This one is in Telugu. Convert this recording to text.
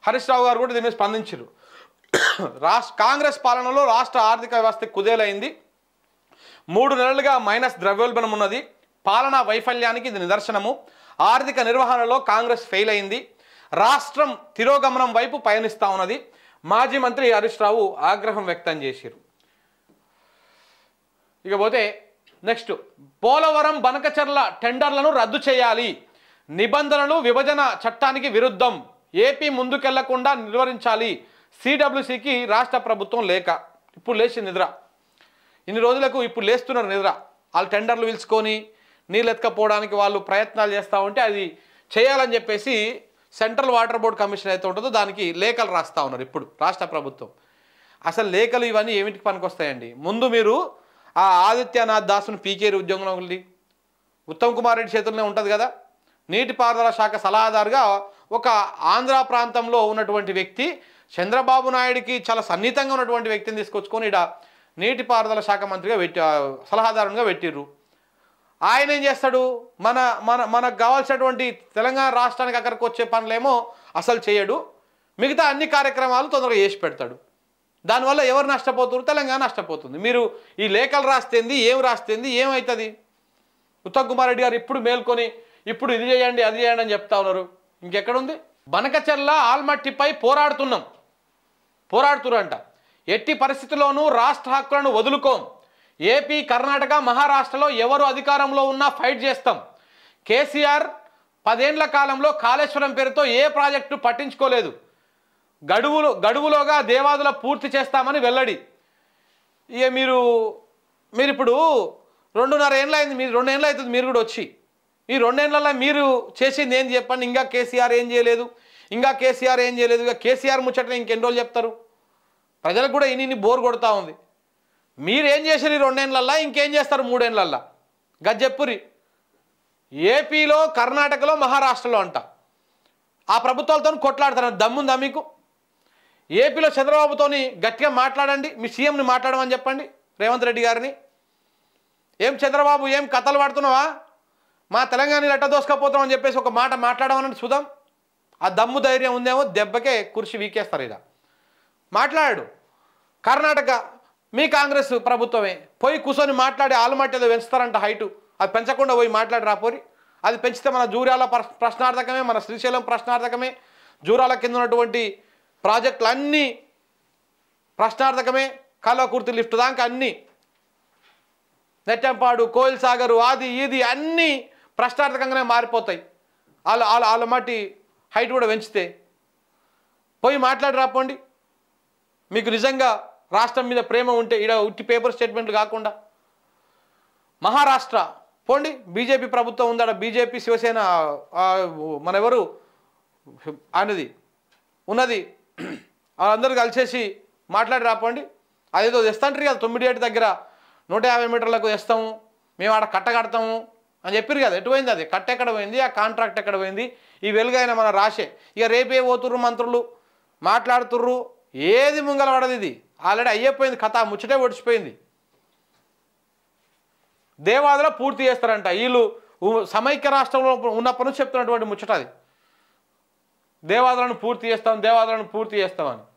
హరీష్ రావు గారు కూడా దీని మీద స్పందించారు. కాంగ్రెస్ పాలనలో రాష్ట్ర ఆర్థిక వ్యవస్థ కుదేలైంది. 3 నెలలుగా మైనస్ ద్రవ్యోల్బణం ఉన్నది. పాలనా వైఫల్యానికి ఇది నిదర్శనము. ఆర్థిక నిర్వహణలో కాంగ్రెస్ ఫెయిల్ అయింది. రాష్ట్రం తిరోగమనం వైపు పయనిస్తూ ఉన్నది. మాజీ మంత్రి హరీష్ రావు ఆగ్రహం వ్యక్తం చేశారు. ఇకపోతే నెక్స్ట్, పోలవరం బనకచెర్ల టెండర్లను రద్దు చేయాలి. నిబంధనలు విభజన చట్టానికి విరుద్ధం. ఏపీ ముందుకెళ్లకుండా నిర్వహించాలి. సిడబ్ల్యూసికి రాష్ట్ర ప్రభుత్వం లేక ఇప్పుడు లేచి నిద్ర. ఇన్ని రోజులకు ఇప్పుడు లేస్తున్నారు నిద్ర. వాళ్ళు టెండర్లు పిలుచుకొని నీళ్ళు ఎత్తుకపోవడానికి వాళ్ళు ప్రయత్నాలు చేస్తూ ఉంటే అది చేయాలని చెప్పేసి సెంట్రల్ వాటర్ బోర్డ్ కమిషన్ అయితే ఉంటుందో దానికి లేఖలు రాస్తూ ఉన్నారు ఇప్పుడు రాష్ట్ర ప్రభుత్వం. అసలు లేఖలు ఇవన్నీ ఏమిటికి పనికొస్తాయండి? ముందు మీరు ఆ ఆదిత్యనాథ్ దాస్ను పీకేరు ఉద్యోగంలో వెళ్ళి ఉత్తమ్ కుమార్ రెడ్డి చేతుల్లోనే ఉంటుంది కదా. నీటిపారుదల శాఖ సలహాదారుగా ఒక ఆంధ్ర ప్రాంతంలో ఉన్నటువంటి వ్యక్తి, చంద్రబాబు నాయుడికి చాలా సన్నిహితంగా ఉన్నటువంటి వ్యక్తిని తీసుకొచ్చుకొని ఇక్కడ నీటిపారుదల శాఖ మంత్రిగా సలహాదారునిగా పెట్టిర్రు. ఆయన ఏం చేస్తాడు? మనకు కావాల్సినటువంటి తెలంగాణ రాష్ట్రానికి అక్కడికి వచ్చే పనులేమో అసలు చేయడు. మిగతా అన్ని కార్యక్రమాలు తొందరగా చేసి పెడతాడు. దానివల్ల ఎవరు నష్టపోతున్నారు? తెలంగాణ నష్టపోతుంది. మీరు ఈ లేఖలు రాస్తేంది, ఏం రాస్తేంది, ఏమవుతుంది? ఉత్తమ్ కుమార్ రెడ్డి గారు ఇప్పుడు మేల్కొని ఇప్పుడు ఇది చేయండి అది చేయండి అని చెప్తా ఉన్నారు. ఇంకెక్కడుంది? బనకచెర్ల ఆల్మట్టిపై పోరాడుతురంట. ఎట్టి పరిస్థితుల్లోనూ రాష్ట్ర హక్కులను వదులుకోం. ఏపీ, కర్ణాటక, మహారాష్ట్రలో ఎవరు అధికారంలో ఉన్నా ఫైట్ చేస్తాం. కేసీఆర్ 10 ఏళ్ల కాలంలో కాళేశ్వరం పేరుతో ఏ ప్రాజెక్టు పట్టించుకోలేదు. గడువులోగా దేవాదుల పూర్తి చేస్తామని వెల్లడి. ఇక మీరు ఇప్పుడు 2.5 ఏళ్ళు అయింది. మీరు 2 ఏళ్ళు అవుతుంది మీరు కూడా వచ్చి. ఈ 2 ఏళ్లలో మీరు చేసింది ఏంది చెప్పండి? ఇంకా కేసీఆర్ ఏం చేయలేదు. ఇక కేసీఆర్ ముచ్చటనే ఇంకెన్ని రోజులు చెప్తారు? ప్రజలకు కూడా ఇన్ని బోర్ కొడతా ఉంది. మీరేం చేశారు ఈ 2 ఏళ్లల్లో? ఇంకేం చేస్తారు 3 ఏళ్లల్లో? గజ్జెప్పురి. ఏపీలో, కర్ణాటకలో, మహారాష్ట్రలో అంట ఆ ప్రభుత్వాలతో కొట్లాడతారు. దమ్ముందా మీకు? ఏపీలో చంద్రబాబుతోని గట్టిగా మాట్లాడండి. మీ సీఎంని మాట్లాడమని చెప్పండి, రేవంత్ రెడ్డి గారిని. ఏం చంద్రబాబు, ఏం కథలు పడుతున్నావా? మా తెలంగాణలో ఎట్ట దోసుకపోతున్నామని చెప్పేసి ఒక మాట మాట్లాడమని చూద్దాం. ఆ దమ్ము ధైర్యం ఉందేమో దెబ్బకే కుర్చీ వీకేస్తారు. ఇలా మాట్లాడు. కర్ణాటక మీ కాంగ్రెస్ ప్రభుత్వమే పోయి కూర్చొని మాట్లాడి ఆలుమట్టి ఏదో పెంచుతారంట హైటు. అది పెంచకుండా పోయి మాట్లాడి రాపోరి. అది పెంచితే మన జూరాల ప్రశ్నార్థకమే, మన శ్రీశైలం ప్రశ్నార్థకమే, జూరాల కింద ఉన్నటువంటి ప్రాజెక్టులు అన్నీ ప్రశ్నార్థకమే. కల్వకుర్తి లిఫ్ట్ దాకా అన్నీ, నెట్టంపాడు, కోయిల్ సాగరు, అది ఇది అన్నీ ప్రశ్నార్థకంగానే మారిపోతాయి. ఆలుమట్టి హైట్ కూడా పెంచితే పోయి మాట్లాడి రాపోండి. మీకు నిజంగా రాష్ట్రం మీద ప్రేమ ఉంటే ఇక్కడ ఉట్టి పేపర్ స్టేట్మెంట్లు కాకుండా మహారాష్ట్ర పోండి. బీజేపీ ప్రభుత్వం ఉందా? బీజేపీ, శివసేన మనెవరు అనేది ఉన్నది. వాళ్ళందరూ కలిసేసి మాట్లాడి రాపోండి. అదేదో తెస్తాంటారు కదా 9 దగ్గర 150 మీటర్లకు తెస్తాము, మేము ఆడ కట్ట కడతాము అని చెప్పారు కదా. ఎటు పోయింది అది? కట్ట ఎక్కడ పోయింది? ఆ కాంట్రాక్ట్ ఎక్కడ పోయింది? ఈ వెలుగైన మన రాసే. ఇక రేపే పోతుర్రు మంత్రులు, మాట్లాడుతుర్రు. ఏది ముంగల పడదు. ఇది ఆల్రెడీ అయ్యిపోయింది కథ, ముచ్చటే ఒడిచిపోయింది. దేవాదుల పూర్తి చేస్తారంట. వీళ్ళు సమైక్య రాష్ట్రంలో ఉన్నప్పటి నుంచి చెప్తున్నటువంటి ముచ్చట అది. దేవాదులను పూర్తి చేస్తామని.